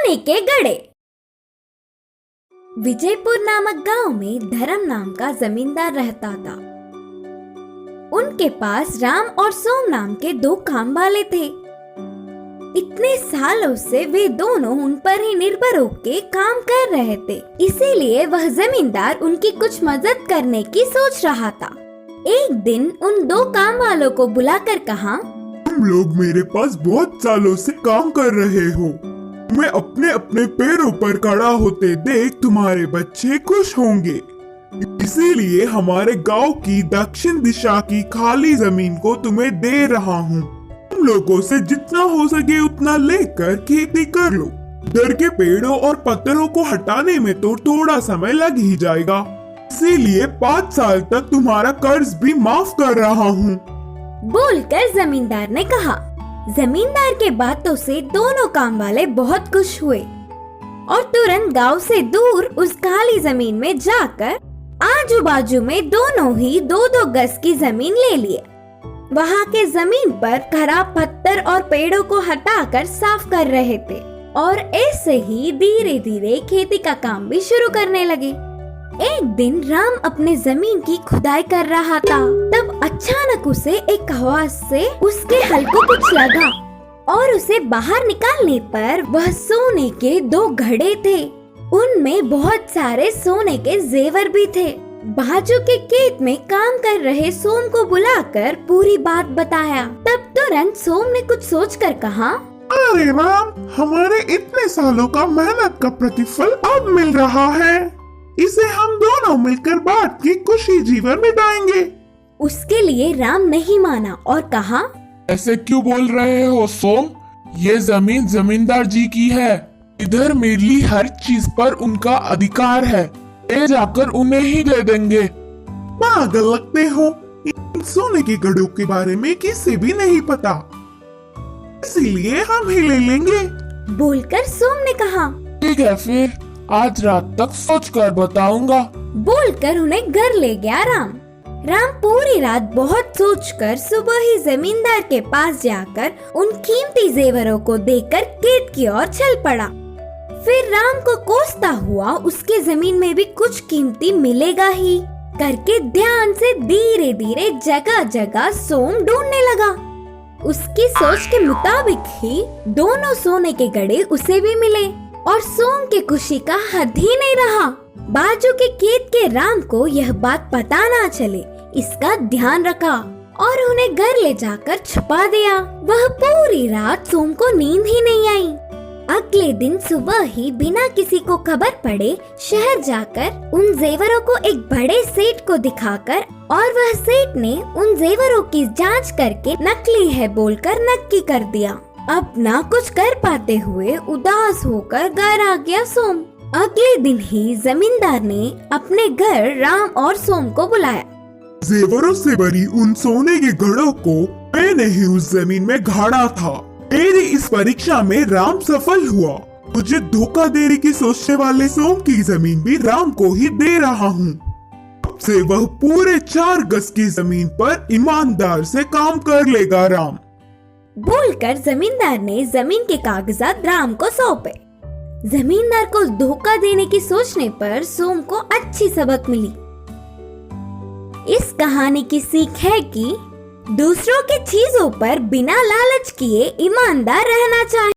सोने के घड़े। विजयपुर नामक गांव में धर्म नाम का जमींदार रहता था। उनके पास राम और सोम नाम के दो काम वाले थे। इतने सालों से वे दोनों उन पर ही निर्भर होकर काम कर रहे थे, इसीलिए वह जमींदार उनकी कुछ मदद करने की सोच रहा था। एक दिन उन दो काम वालों को बुलाकर कहा, तुम लोग मेरे पास बहुत सालों से काम कर रहे हो। मैं अपने अपने पैरों पर खड़ा होते देख तुम्हारे बच्चे खुश होंगे, इसीलिए हमारे गांव की दक्षिण दिशा की खाली जमीन को तुम्हें दे रहा हूँ। तुम लोगों से जितना हो सके उतना लेकर खेती कर लो। इधर के पेड़ों और पत्थरों को हटाने में तो थोड़ा समय लग ही जाएगा, इसीलिए 5 साल तक तुम्हारा कर्ज भी माफ कर रहा हूँ। बोलकर जमींदार ने कहा। जमींदार के बातों से दोनों काम वाले बहुत खुश हुए और तुरंत गांव से दूर उस खाली जमीन में जाकर आजू बाजू में दोनों ही 2-2 गज की जमीन ले लिए। वहाँ के जमीन पर खराब पत्थर और पेड़ों को हटाकर साफ कर रहे थे और ऐसे ही धीरे धीरे खेती का काम भी शुरू करने लगे। एक दिन राम अपने जमीन की खुदाई कर रहा था, तब अचानक उसे एक आवाज से उसके हल को कुछ लगा और उसे बाहर निकालने पर वह सोने के 2 घड़े थे। उनमें बहुत सारे सोने के जेवर भी थे। बाजू के खेत में काम कर रहे सोम को बुलाकर पूरी बात बताया। तब तुरंत सोम ने कुछ सोचकर कहा, अरे राम, हमारे इतने सालों का मेहनत का प्रतिफल अब मिल रहा है। इसे हम दोनों मिलकर बांट के खुशी जीवन बिताएंगे। उसके लिए राम नहीं माना और कहा, ऐसे क्यों बोल रहे हो सोम? ये जमीन जमींदार जी की है। इधर मेरी हर चीज पर उनका अधिकार है। ले जाकर उन्हें ही दे देंगे। पागल लगते हो। इन सोने के घड़ों के बारे में किसी भी नहीं पता, इसीलिए हम ही ले लेंगे। बोलकर सोम ने कहा, ठीक है, फिर आज रात तक सोच कर बताऊंगा। बोलकर उन्हें घर ले गया राम। राम पूरी रात बहुत सोचकर सुबह ही जमींदार के पास जाकर उन कीमती जेवरों को देकर खेत की ओर चल पड़ा। फिर राम को कोसता हुआ उसके जमीन में भी कुछ कीमती मिलेगा ही करके ध्यान से धीरे धीरे जगह जगह सोम ढूंढने लगा। उसकी सोच के मुताबिक ही दोनों सोने के घड़े उसे भी मिले और सोम की खुशी का हद ही नहीं रहा। बाजू के खेत के राम को यह बात पता ना चले, इसका ध्यान रखा और उन्हें घर ले जाकर छुपा दिया। वह पूरी रात सोम को नींद ही नहीं आई। अगले दिन सुबह ही बिना किसी को खबर पड़े शहर जाकर उन जेवरों को एक बड़े सेठ को दिखाकर और वह सेठ ने उन जेवरों की जांच करके नकली है बोलकर नक्की कर दिया। अब ना कुछ कर पाते हुए उदास होकर घर आ गया सोम। अगले दिन ही जमींदार ने अपने घर राम और सोम को बुलाया। जेवरों से भरी उन सोने के घड़ों को मैंने ही उस जमीन में गाड़ा था। मेरी इस परीक्षा में राम सफल हुआ। मुझे धोखा देने की सोचने वाले सोम की जमीन भी राम को ही दे रहा हूँ। अब से वह पूरे 4 गज की जमीन पर ईमानदार से काम कर लेगा राम। बोलकर जमींदार ने जमीन के कागजात राम को सौंपे। जमींदार को धोखा देने की सोचने पर सोम को अच्छी सबक मिली। इस कहानी की सीख है कि दूसरों की चीजों पर बिना लालच किए ईमानदार रहना चाहिए।